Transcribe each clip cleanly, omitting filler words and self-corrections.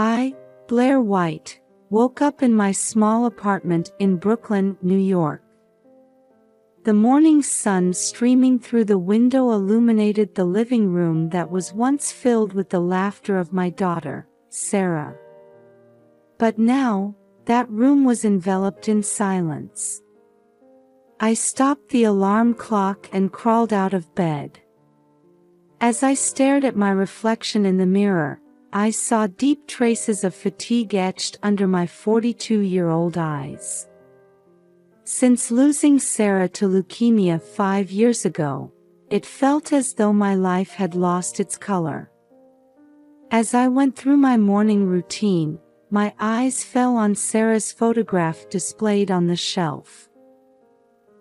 I, Blair White, woke up in my small apartment in Brooklyn, New York. The morning sun streaming through the window illuminated the living room that was once filled with the laughter of my daughter, Sarah. But now, that room was enveloped in silence. I stopped the alarm clock and crawled out of bed. As I stared at my reflection in the mirror, I saw deep traces of fatigue etched under my 42-year-old eyes. Since losing Sarah to leukemia 5 years ago, it felt as though my life had lost its color. As I went through my morning routine, my eyes fell on Sarah's photograph displayed on the shelf.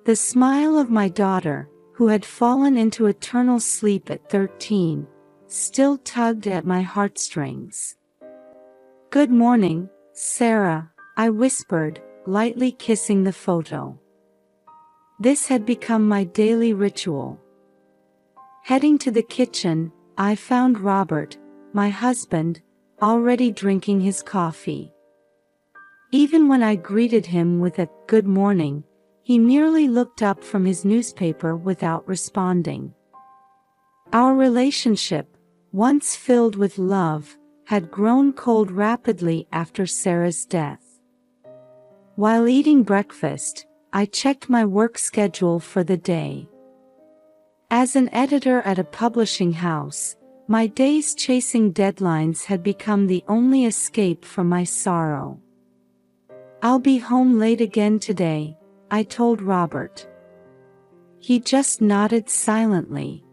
The smile of my daughter, who had fallen into eternal sleep at 13, still tugged at my heartstrings. "Good morning, Sarah," I whispered, lightly kissing the photo. This had become my daily ritual. Heading to the kitchen, I found Robert, my husband, already drinking his coffee. Even when I greeted him with a "good morning," he merely looked up from his newspaper without responding. Our relationship, once filled with love, had grown cold rapidly after Sarah's death. While eating breakfast, I checked my work schedule for the day. As an editor at a publishing house, my days chasing deadlines had become the only escape from my sorrow. "I'll be home late again today," I told Robert. He just nodded silently.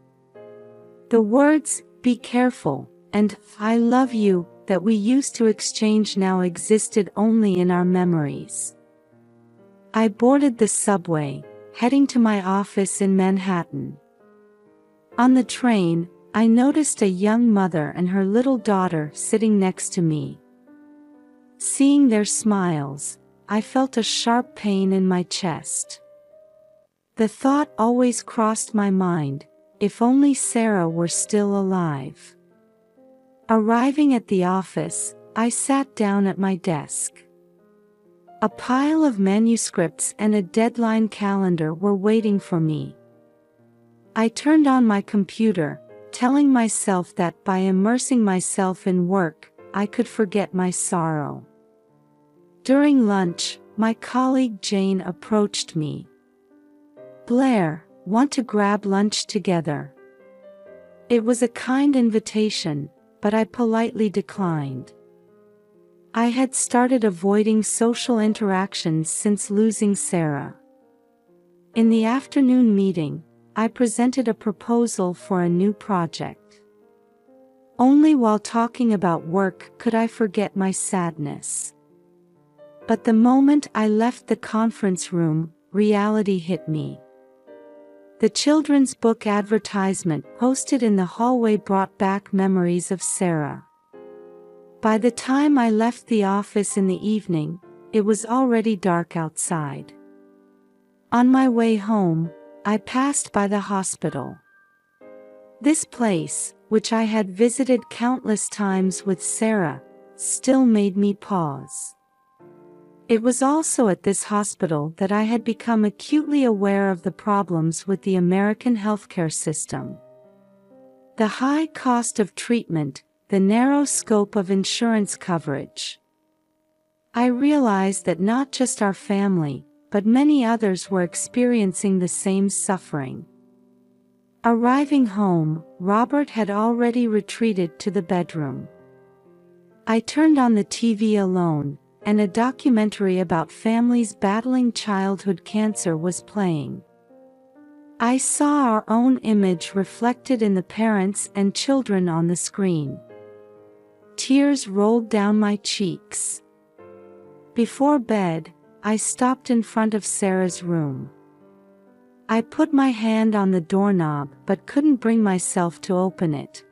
The words, "be careful," and "I love you," that we used to exchange now existed only in our memories. I boarded the subway, heading to my office in Manhattan. On the train, I noticed a young mother and her little daughter sitting next to me. Seeing their smiles, I felt a sharp pain in my chest. The thought always crossed my mind, if only Sarah were still alive. Arriving at the office, I sat down at my desk. A pile of manuscripts and a deadline calendar were waiting for me. I turned on my computer, telling myself that by immersing myself in work, I could forget my sorrow. During lunch, my colleague Jane approached me. "Blair, want to grab lunch together?" It was a kind invitation, but I politely declined. I had started avoiding social interactions since losing Sarah. In the afternoon meeting, I presented a proposal for a new project. Only while talking about work could I forget my sadness. But the moment I left the conference room, reality hit me. The children's book advertisement posted in the hallway brought back memories of Sarah. By the time I left the office in the evening, it was already dark outside. On my way home, I passed by the hospital. This place, which I had visited countless times with Sarah, still made me pause. It was also at this hospital that I had become acutely aware of the problems with the American healthcare system. The high cost of treatment, the narrow scope of insurance coverage. I realized that not just our family, but many others were experiencing the same suffering. Arriving home, Robert had already retreated to the bedroom. I turned on the TV alone, and a documentary about families battling childhood cancer was playing. I saw our own image reflected in the parents and children on the screen. Tears rolled down my cheeks. Before bed, I stopped in front of Sarah's room. I put my hand on the doorknob but couldn't bring myself to open it.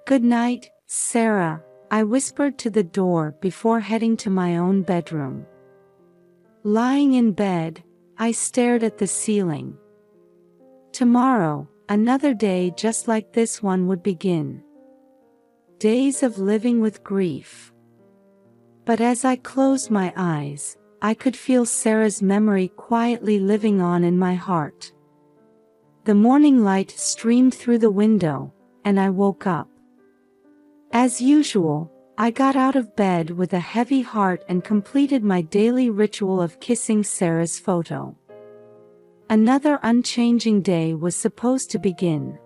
"Good night, Sarah," I whispered to the door before heading to my own bedroom. Lying in bed, I stared at the ceiling. Tomorrow, another day just like this one would begin. days of living with grief. But as I closed my eyes, I could feel Sarah's memory quietly living on in my heart. The morning light streamed through the window, and I woke up. As usual, I got out of bed with a heavy heart and completed my daily ritual of kissing Sarah's photo. Another unchanging day was supposed to begin.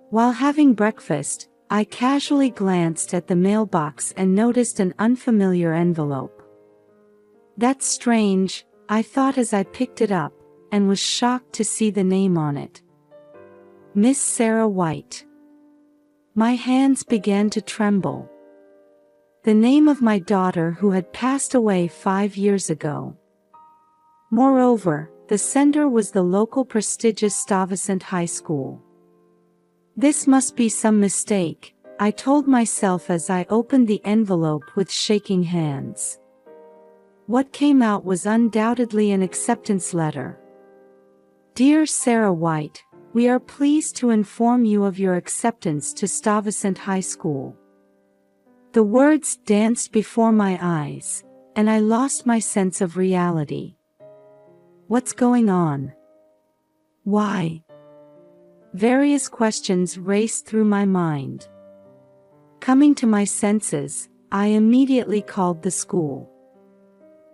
While having breakfast, I casually glanced at the mailbox and noticed an unfamiliar envelope. "That's strange," I thought as I picked it up, and was shocked to see the name on it. Miss Sarah White. My hands began to tremble. The name of my daughter who had passed away 5 years ago. Moreover, the sender was the local prestigious Stuyvesant High School. This must be some mistake, I told myself as I opened the envelope with shaking hands. What came out was undoubtedly an acceptance letter. "Dear Sarah White, we are pleased to inform you of your acceptance to Stuyvesant High School." The words danced before my eyes, and I lost my sense of reality. What's going on? Why? Various questions raced through my mind. Coming to my senses, I immediately called the school.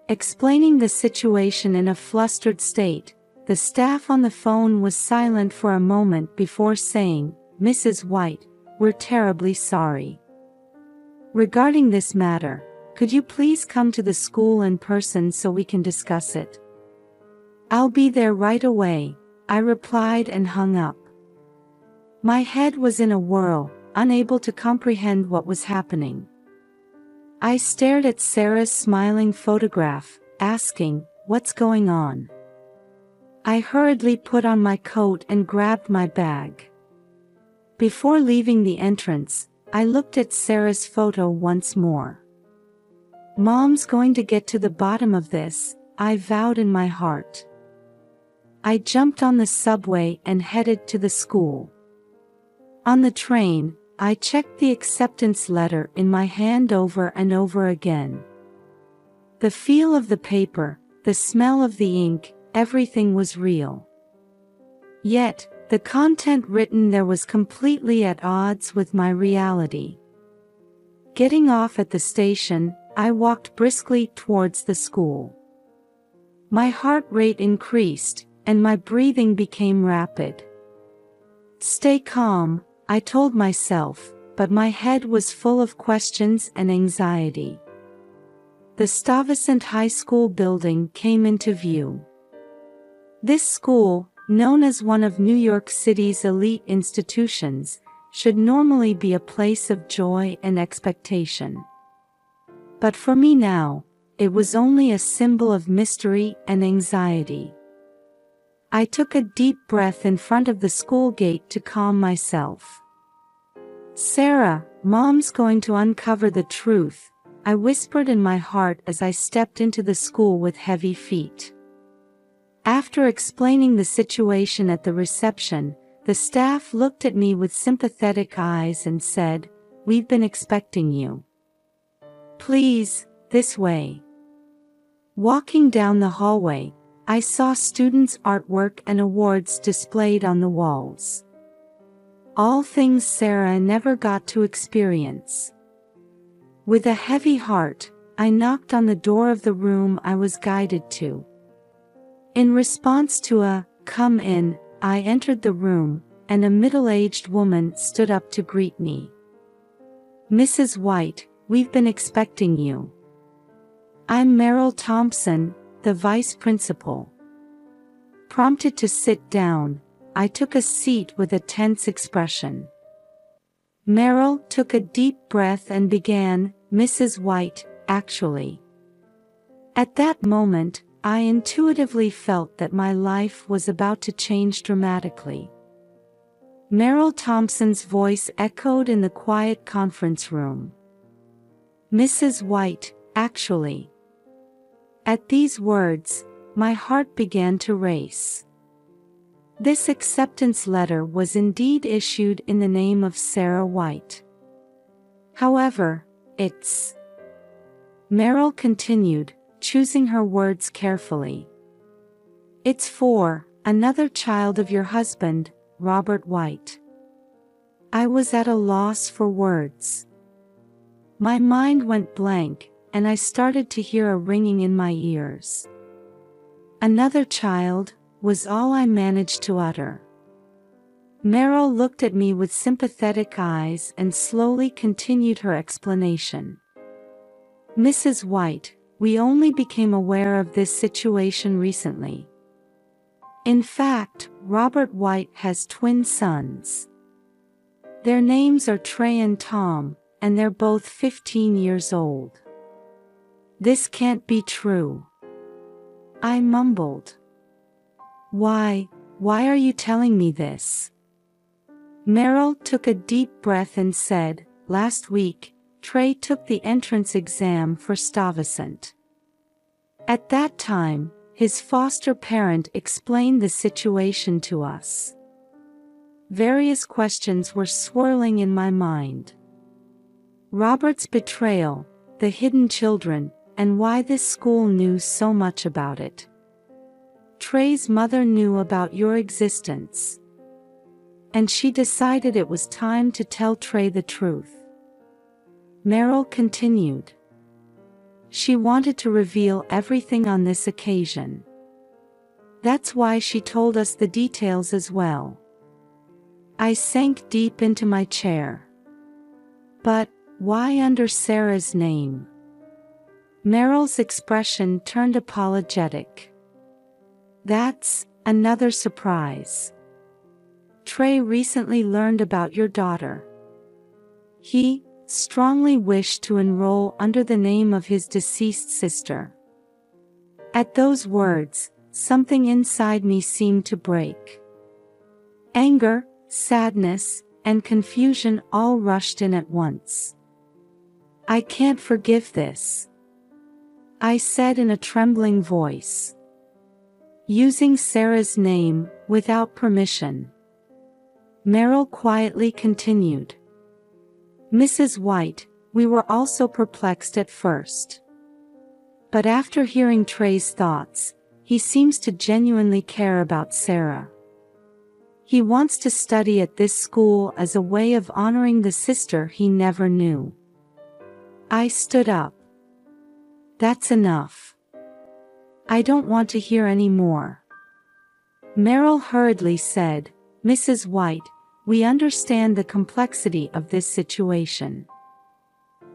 Explaining the situation in a flustered state, the staff on the phone was silent for a moment before saying, "Mrs. White, we're terribly sorry. Regarding this matter, could you please come to the school in person so we can discuss it?" "I'll be there right away," I replied and hung up. My head was in a whirl, unable to comprehend what was happening. I stared at Sarah's smiling photograph, asking, "What's going on?" I hurriedly put on my coat and grabbed my bag. Before leaving the entrance, I looked at Sarah's photo once more. "Mom's going to get to the bottom of this," I vowed in my heart. I jumped on the subway and headed to the school. On the train, I checked the acceptance letter in my hand over and over again. The feel of the paper, the smell of the ink, everything was real. Yet, the content written there was completely at odds with my reality. Getting off at the station, I walked briskly towards the school. My heart rate increased, and my breathing became rapid. "Stay calm," I told myself, but my head was full of questions and anxiety. The Stuyvesant High School building came into view. This school, known as one of New York City's elite institutions, should normally be a place of joy and expectation. But for me now, it was only a symbol of mystery and anxiety. I took a deep breath in front of the school gate to calm myself. "Sarah, Mom's going to uncover the truth," I whispered in my heart as I stepped into the school with heavy feet. After explaining the situation at the reception, the staff looked at me with sympathetic eyes and said, "We've been expecting you. Please, this way." Walking down the hallway, I saw students' artwork and awards displayed on the walls. All things Sarah never got to experience. With a heavy heart, I knocked on the door of the room I was guided to. In response to a "Come in," I entered the room, and a middle-aged woman stood up to greet me. "Mrs. White, we've been expecting you." "I'm Meryl Thompson, the vice principal." Prompted to sit down, I took a seat with a tense expression. Meryl took a deep breath and began, "Mrs. White, actually." At that moment, I intuitively felt that my life was about to change dramatically. Meryl Thompson's voice echoed in the quiet conference room. "Mrs. White, actually." At these words, my heart began to race. This acceptance letter was indeed issued in the name of Sarah White. However, it's... Meryl continued, choosing her words carefully. It's for another child of your husband, Robert White. I was at a loss for words. My mind went blank, and I started to hear a ringing in my ears. Another child, was all I managed to utter. Meryl looked at me with sympathetic eyes and slowly continued her explanation. Mrs. White, we only became aware of this situation recently. In fact, Robert White has twin sons. Their names are Trey and Tom, and they're both 15 years old. This can't be true. I mumbled. Why are you telling me this? Meryl took a deep breath and said, last week, Trey took the entrance exam for Stuyvesant. At that time, his foster parent explained the situation to us. Various questions were swirling in my mind. Robert's betrayal, the hidden children, and why this school knew so much about it. Trey's mother knew about your existence. And she decided it was time to tell Trey the truth. Meryl continued. She wanted to reveal everything on this occasion. That's why she told us the details as well. I sank deep into my chair. But, why under Sarah's name? Meryl's expression turned apologetic. That's another surprise. Trey recently learned about your daughter. He strongly wished to enroll under the name of his deceased sister. At those words, something inside me seemed to break. Anger, sadness, and confusion all rushed in at once. I can't forgive this, I said in a trembling voice. Using Sarah's name, without permission. Meryl quietly continued. Mrs. White, we were also perplexed at first. But after hearing Trey's thoughts, he seems to genuinely care about Sarah. He wants to study at this school as a way of honoring the sister he never knew. I stood up. That's enough. I don't want to hear any more. Meryl hurriedly said, Mrs. White, we understand the complexity of this situation.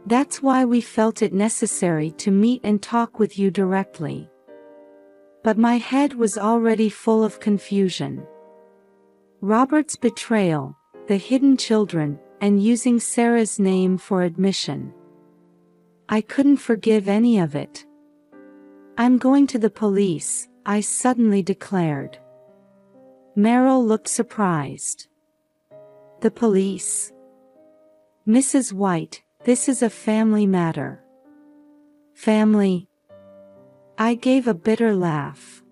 That's why we felt it necessary to meet and talk with you directly. But my head was already full of confusion. Robert's betrayal, the hidden children, and using Sarah's name for admission. I couldn't forgive any of it. I'm going to the police, I suddenly declared. Meryl looked surprised. The police? Mrs. White, this is a family matter. Family? I gave a bitter laugh.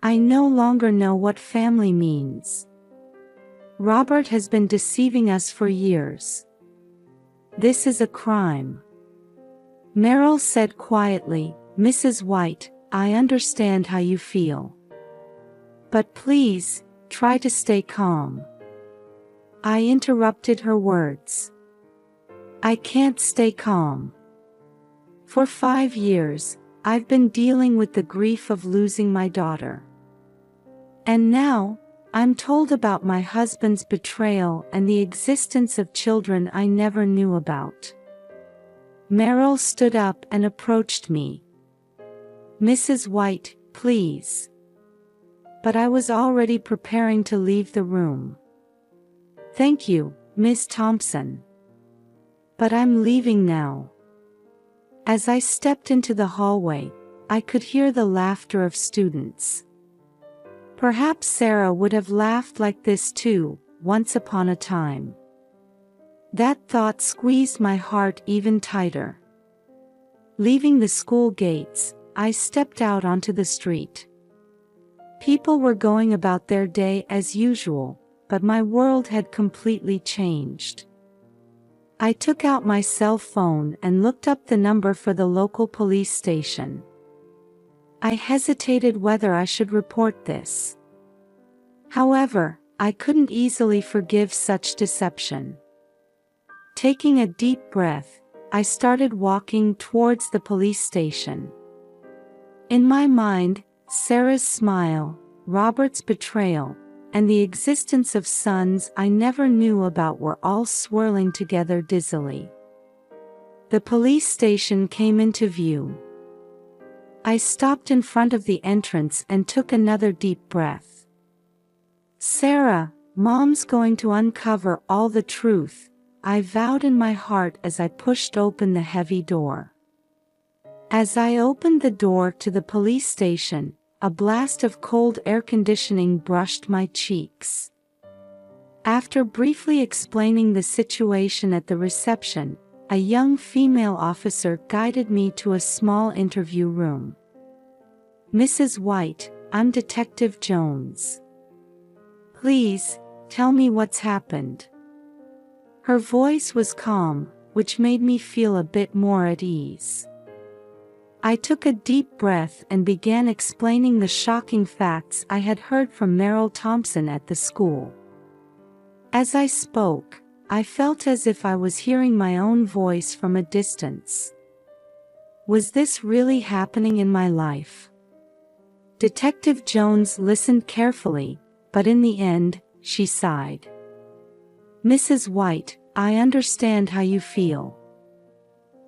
I no longer know what family means. Robert has been deceiving us for years. This is a crime. Meryl said quietly, Mrs. White, I understand how you feel. But please, try to stay calm. I interrupted her words. I can't stay calm. For 5 years, I've been dealing with the grief of losing my daughter. And now, I'm told about my husband's betrayal and the existence of children I never knew about. Meryl stood up and approached me. Mrs. White, please. But I was already preparing to leave the room. Thank you, Miss Thompson. But I'm leaving now. As I stepped into the hallway, I could hear the laughter of students. Perhaps Sarah would have laughed like this too, once upon a time. That thought squeezed my heart even tighter. Leaving the school gates, I stepped out onto the street. People were going about their day as usual, but my world had completely changed. I took out my cell phone and looked up the number for the local police station. I hesitated whether I should report this. However, I couldn't easily forgive such deception. Taking a deep breath, I started walking towards the police station. In my mind, Sarah's smile, Robert's betrayal, and the existence of sons I never knew about were all swirling together dizzily. The police station came into view. I stopped in front of the entrance and took another deep breath. "Sarah, Mom's going to uncover all the truth," I vowed in my heart as I pushed open the heavy door. As I opened the door to the police station, a blast of cold air conditioning brushed my cheeks. After briefly explaining the situation at the reception, a young female officer guided me to a small interview room. "Mrs. White, I'm Detective Jones. Please, tell me what's happened." Her voice was calm, which made me feel a bit more at ease. I took a deep breath and began explaining the shocking facts I had heard from Meryl Thompson at the school. As I spoke, I felt as if I was hearing my own voice from a distance. Was this really happening in my life? Detective Jones listened carefully, but in the end, she sighed. "Mrs. White, I understand how you feel.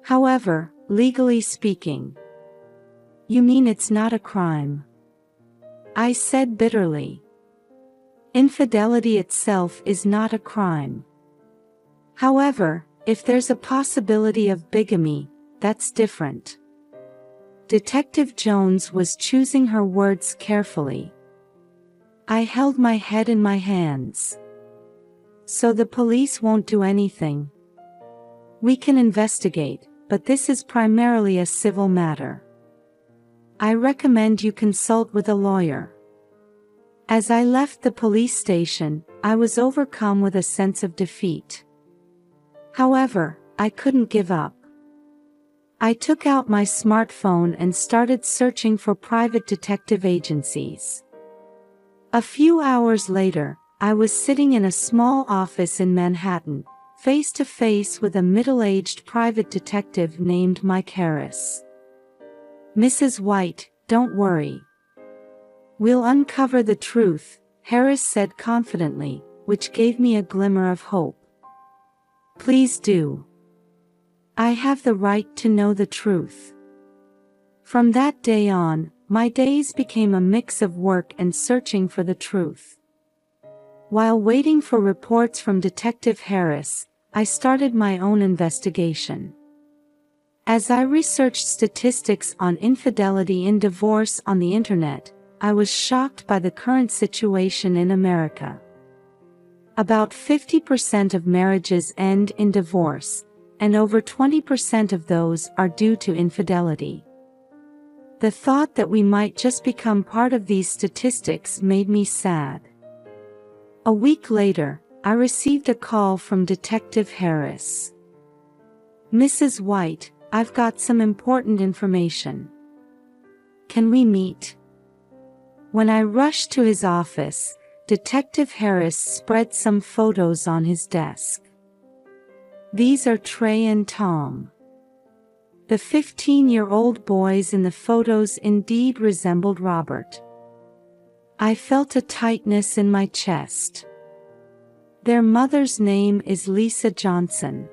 However, legally speaking, you mean it's not a crime?" I said bitterly. "Infidelity itself is not a crime. However, if there's a possibility of bigamy, that's different." Detective Jones was choosing her words carefully. I held my head in my hands. "So the police won't do anything?" "We can investigate, but this is primarily a civil matter. I recommend you consult with a lawyer." As I left the police station, I was overcome with a sense of defeat. However, I couldn't give up. I took out my smartphone and started searching for private detective agencies. A few hours later, I was sitting in a small office in Manhattan, face to face with a middle-aged private detective named Mike Harris. "Mrs. White, don't worry. We'll uncover the truth," Harris said confidently, which gave me a glimmer of hope. "Please do. I have the right to know the truth." From that day on, my days became a mix of work and searching for the truth. While waiting for reports from Detective Harris, I started my own investigation. As I researched statistics on infidelity in divorce on the internet, I was shocked by the current situation in America. About 50% of marriages end in divorce, and over 20% of those are due to infidelity. The thought that we might just become part of these statistics made me sad. A week later, I received a call from Detective Harris. "Mrs. White, I've got some important information. Can we meet?" When I rushed to his office, Detective Harris spread some photos on his desk. These are Trey and Tom. The 15-year-old boys in the photos indeed resembled Robert. I felt a tightness in my chest. Their mother's name is Lisa Johnson.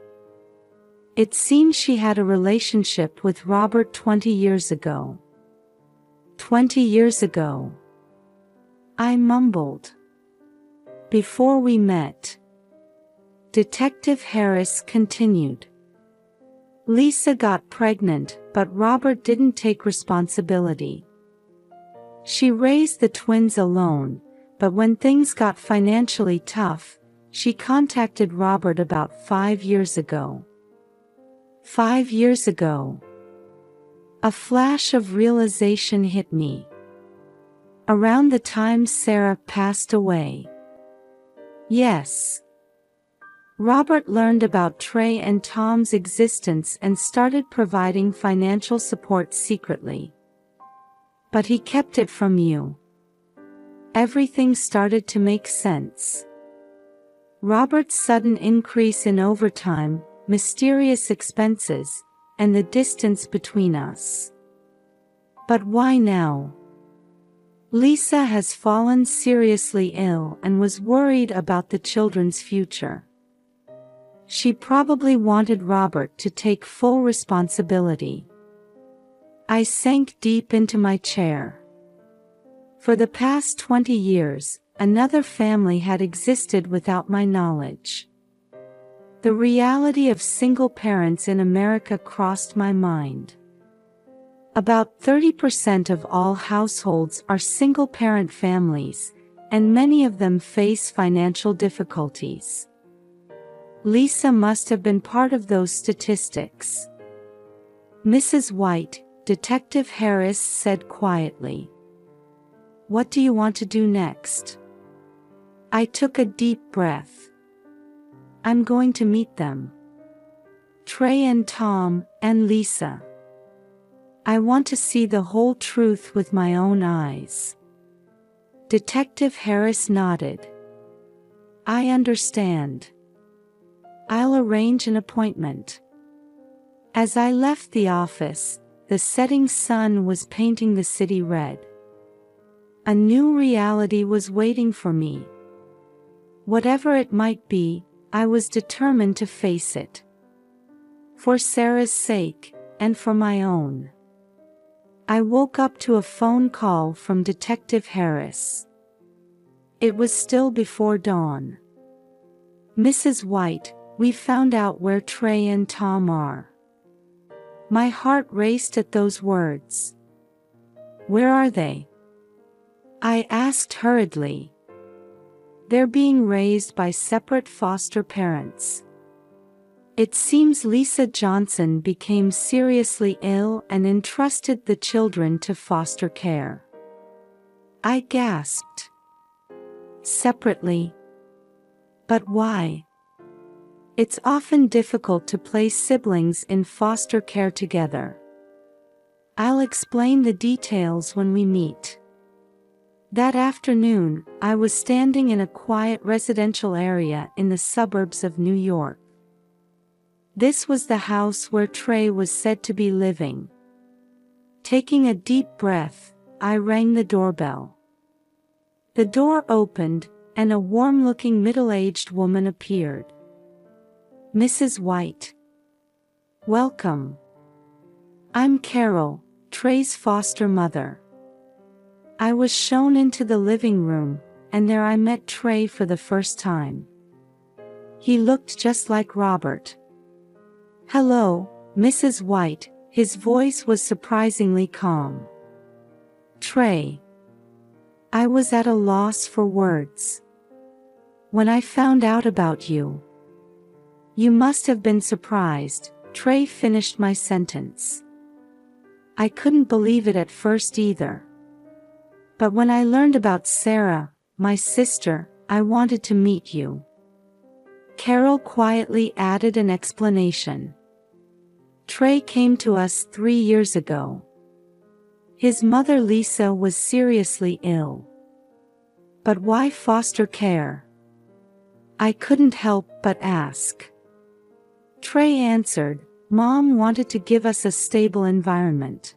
It seems she had a relationship with Robert 20 years ago. 20 years ago. I mumbled. "Before we met." Detective Harris continued. "Lisa got pregnant, but Robert didn't take responsibility. She raised the twins alone, but when things got financially tough, she contacted Robert about 5 years ago. 5 years ago. A flash of realization hit me. Around the time Sarah passed away. Yes. Robert learned about Trey and Tom's existence and started providing financial support secretly. But he kept it from you. Everything started to make sense. Robert's sudden increase in overtime, mysterious expenses, and the distance between us. But why now? Lisa has fallen seriously ill and was worried about the children's future. She probably wanted Robert to take full responsibility. I sank deep into my chair. For the past 20 years, another family had existed without my knowledge. The reality of single parents in America crossed my mind. About 30% of all households are single-parent families, and many of them face financial difficulties. Lisa must have been part of those statistics. Mrs. White, Detective Harris said quietly. What do you want to do next? I took a deep breath. I'm going to meet them. Trey and Tom, and Lisa. I want to see the whole truth with my own eyes. Detective Harris nodded. I understand. I'll arrange an appointment. As I left the office, the setting sun was painting the city red. A new reality was waiting for me. Whatever it might be, I was determined to face it. For Sarah's sake, and for my own. I woke up to a phone call from Detective Harris. It was still before dawn. Mrs. White, we found out where Trey and Tom are. My heart raced at those words. Where are they? I asked hurriedly. They're being raised by separate foster parents. It seems Lisa Johnson became seriously ill and entrusted the children to foster care. I gasped. Separately? But why? It's often difficult to place siblings in foster care together. I'll explain the details when we meet. That afternoon, I was standing in a quiet residential area in the suburbs of New York. This was the house where Trey was said to be living. Taking a deep breath, I rang the doorbell. The door opened, and a warm-looking middle-aged woman appeared. Mrs. White. Welcome. I'm Carol, Trey's foster mother. I was shown into the living room, and there I met Trey for the first time. He looked just like Robert. Hello, Mrs. White, his voice was surprisingly calm. Trey. I was at a loss for words. When I found out about you. You must have been surprised, Trey finished my sentence. I couldn't believe it at first either. But when I learned about Sarah, my sister, I wanted to meet you. Carol quietly added an explanation. Trey came to us 3 years ago. His mother Lisa was seriously ill. But why foster care? I couldn't help but ask. Trey answered, Mom wanted to give us a stable environment.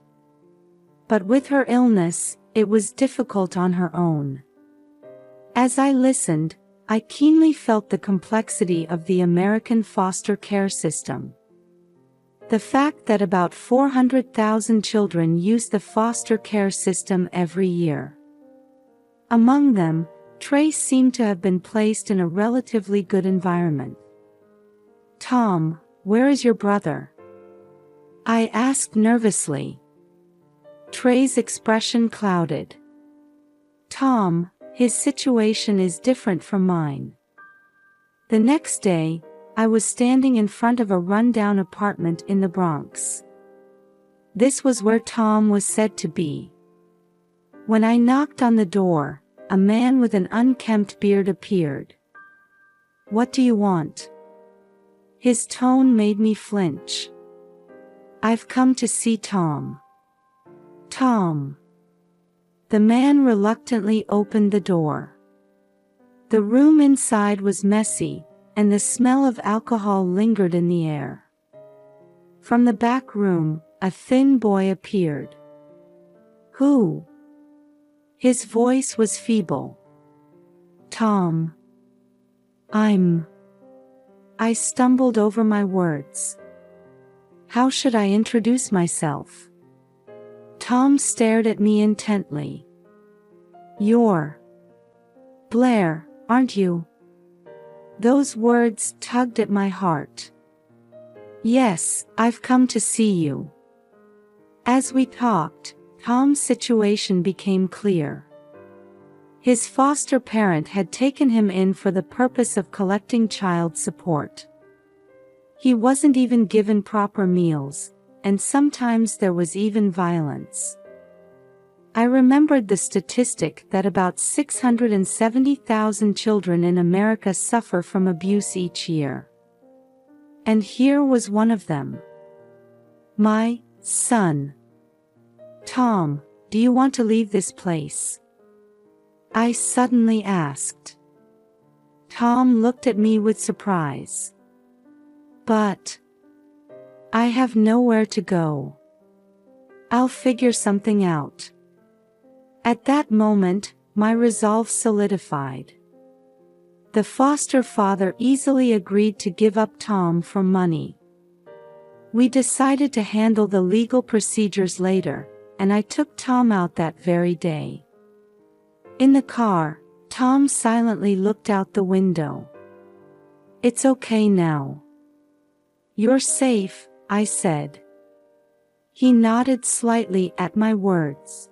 But with her illness, it was difficult on her own. As I listened, I keenly felt the complexity of the American foster care system. The fact that about 400,000 children use the foster care system every year. Among them, Trey seemed to have been placed in a relatively good environment. Tom, where is your brother? I asked nervously. Trey's expression clouded. Tom, his situation is different from mine. The next day, I was standing in front of a rundown apartment in the Bronx. This was where Tom was said to be. When I knocked on the door, a man with an unkempt beard appeared. What do you want? His tone made me flinch. "I've come to see Tom." "Tom." The man reluctantly opened the door. The room inside was messy, and the smell of alcohol lingered in the air. From the back room, a thin boy appeared. "Who?" His voice was feeble. "Tom." I stumbled over my words. How should I introduce myself? Tom stared at me intently. "You're Blair, aren't you?" Those words tugged at my heart. "Yes, I've come to see you." As we talked, Tom's situation became clear. His foster parent had taken him in for the purpose of collecting child support. He wasn't even given proper meals, and sometimes there was even violence. I remembered the statistic that about 670,000 children in America suffer from abuse each year. And here was one of them. My son. "Tom, do you want to leave this place?" I suddenly asked. Tom looked at me with surprise. "But I have nowhere to go. I'll figure something out." At that moment, my resolve solidified. The foster father easily agreed to give up Tom for money. We decided to handle the legal procedures later, and I took Tom out that very day. In the car, Tom silently looked out the window. "It's okay now. You're safe," I said. He nodded slightly at my words.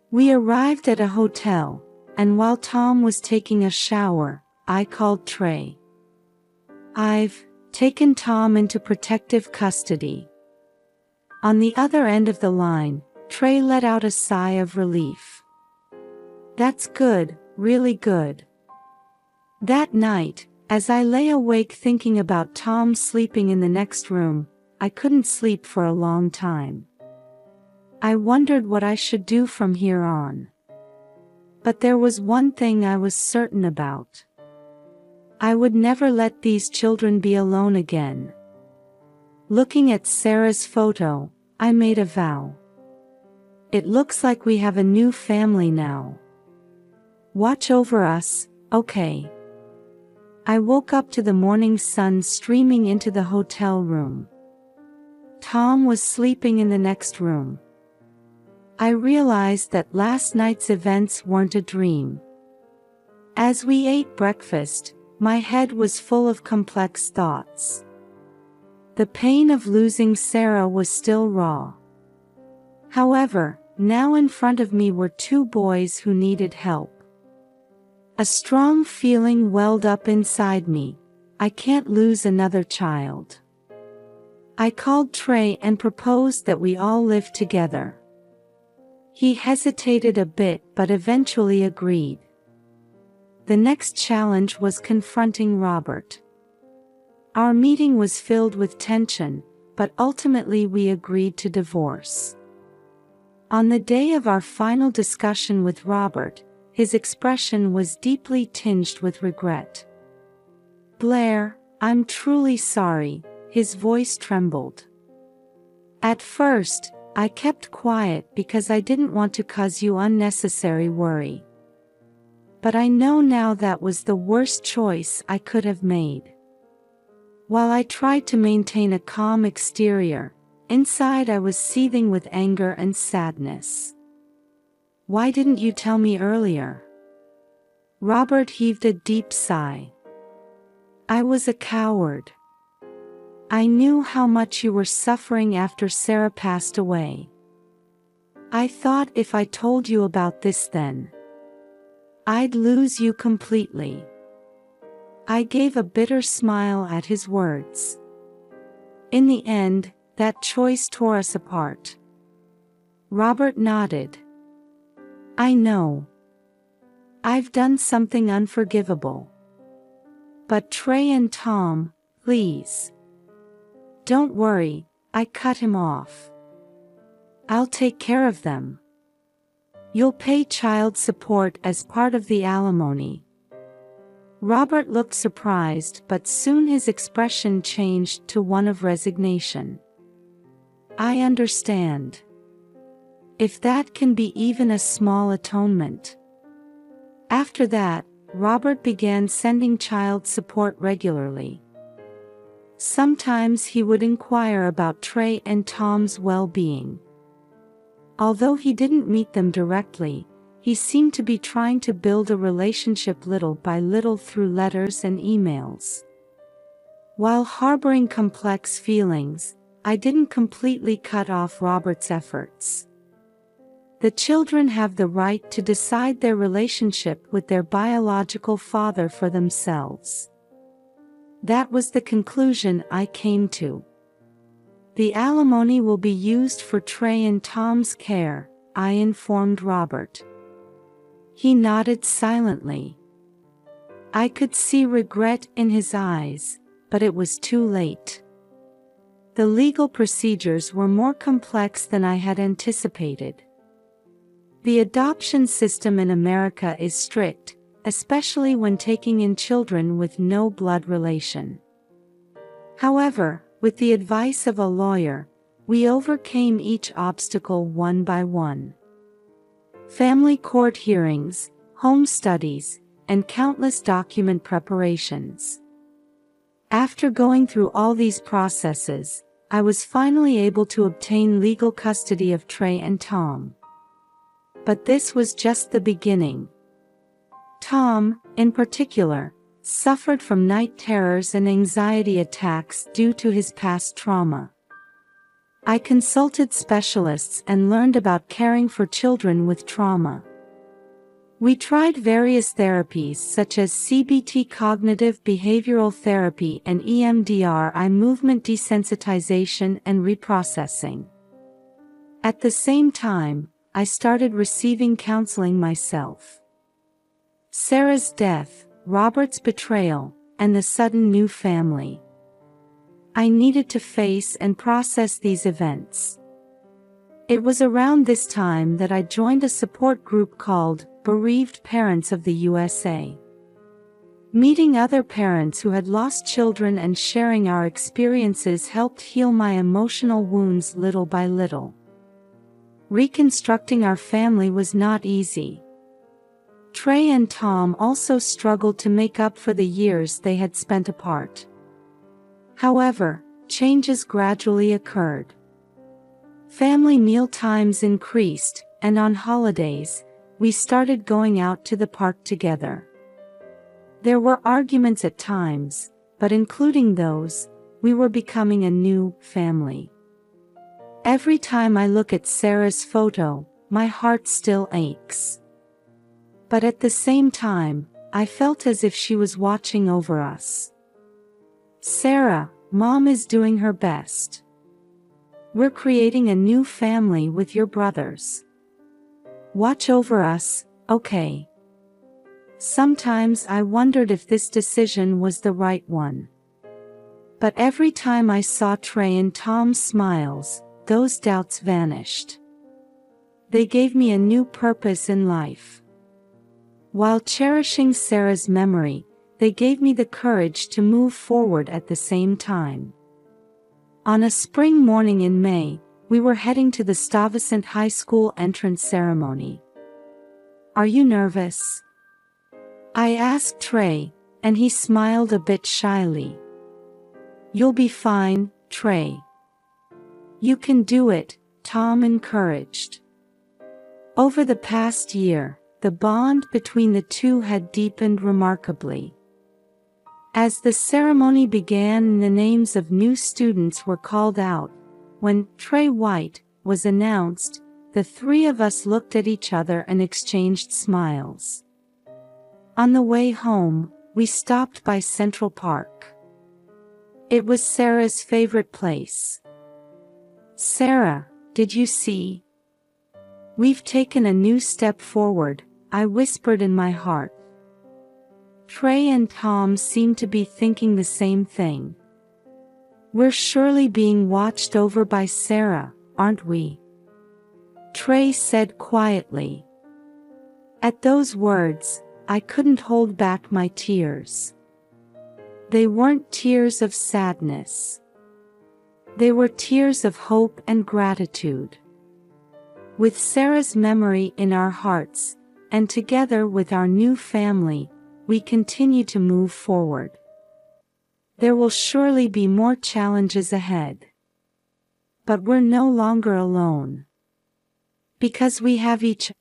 We arrived at a hotel, and while Tom was taking a shower, I called Trey. "I've taken Tom into protective custody." On the other end of the line, Trey let out a sigh of relief. "That's good, really good." That night, as I lay awake thinking about Tom sleeping in the next room, I couldn't sleep for a long time. I wondered what I should do from here on. But there was one thing I was certain about. I would never let these children be alone again. Looking at Sarah's photo, I made a vow. It looks like we have a new family now. Watch over us, okay? I woke up to the morning sun streaming into the hotel room. Tom was sleeping in the next room. I realized that last night's events weren't a dream. As we ate breakfast, my head was full of complex thoughts. The pain of losing Sarah was still raw. However, now in front of me were two boys who needed help. A strong feeling welled up inside me. I can't lose another child. I called Trey and proposed that we all live together. He hesitated a bit but eventually agreed. The next challenge was confronting Robert. Our meeting was filled with tension, but ultimately we agreed to divorce. On the day of our final discussion with Robert, his expression was deeply tinged with regret. "Blair, I'm truly sorry," his voice trembled. At first, I kept quiet because I didn't want to cause you unnecessary worry. But I know now that was the worst choice I could have made. While I tried to maintain a calm exterior, inside I was seething with anger and sadness. "Why didn't you tell me earlier?" Robert heaved a deep sigh. "I was a coward. I knew how much you were suffering after Sarah passed away. I thought if I told you about this then, I'd lose you completely." I gave a bitter smile at his words. In the end, that choice tore us apart. Robert nodded. "I know. I've done something unforgivable. But Trey and Tom, Please. Don't worry, I cut him off. I'll take care of them. You'll pay child support as part of the alimony. Robert looked surprised, but soon his expression changed to one of resignation. I understand. If that can be even a small atonement. After that, Robert began sending child support regularly. Sometimes he would inquire about Trey and Tom's well-being. Although he didn't meet them directly, he seemed to be trying to build a relationship little by little through letters and emails. While harboring complex feelings, I didn't completely cut off Robert's efforts. The children have the right to decide their relationship with their biological father for themselves. That was the conclusion I came to. The alimony will be used for Trey and Tom's care, I informed Robert. He nodded silently. I could see regret in his eyes, but it was too late. The legal procedures were more complex than I had anticipated. The adoption system in America is strict, especially when taking in children with no blood relation. However, with the advice of a lawyer, we overcame each obstacle one by one. Family court hearings, home studies, and countless document preparations. After going through all these processes, I was finally able to obtain legal custody of Trey and Tom. But this was just the beginning. Tom, in particular, suffered from night terrors and anxiety attacks due to his past trauma. I consulted specialists and learned about caring for children with trauma. We tried various therapies such as CBT, cognitive behavioral therapy, and EMDR, eye movement desensitization and reprocessing. At the same time, I started receiving counseling myself. Sarah's death, Robert's betrayal, and the sudden new family. I needed to face and process these events. It was around this time that I joined a support group called Bereaved Parents of the USA. Meeting other parents who had lost children and sharing our experiences helped heal my emotional wounds little by little. Reconstructing our family was not easy. Trey and Tom also struggled to make up for the years they had spent apart. However, changes gradually occurred. Family meal times increased, and on holidays, we started going out to the park together. There were arguments at times, but including those, we were becoming a new family. Every time I look at Sarah's photo, my heart still aches. But at the same time, I felt as if she was watching over us. Sarah, Mom is doing her best. We're creating a new family with your brothers. Watch over us, okay? Sometimes I wondered if this decision was the right one. But every time I saw Trey and Tom's smiles, those doubts vanished. They gave me a new purpose in life. While cherishing Sarah's memory, they gave me the courage to move forward at the same time. On a spring morning in May, we were heading to the Stuyvesant High School entrance ceremony. Are you nervous? I asked Trey, and he smiled a bit shyly. You'll be fine, Trey. You can do it, Tom encouraged. Over the past year, the bond between the two had deepened remarkably. As the ceremony began and the names of new students were called out, when Trey White was announced, the three of us looked at each other and exchanged smiles. On the way home, we stopped by Central Park. It was Sarah's favorite place. Sarah, did you see? We've taken a new step forward, I whispered in my heart. Trey and Tom seemed to be thinking the same thing, We're surely being watched over by Sarah, aren't we? Trey said quietly. At those words, I couldn't hold back my tears. They weren't tears of sadness. They were tears of hope and gratitude. With Sarah's memory in our hearts, and together with our new family, we continue to move forward. There will surely be more challenges ahead. But we're no longer alone. Because we have each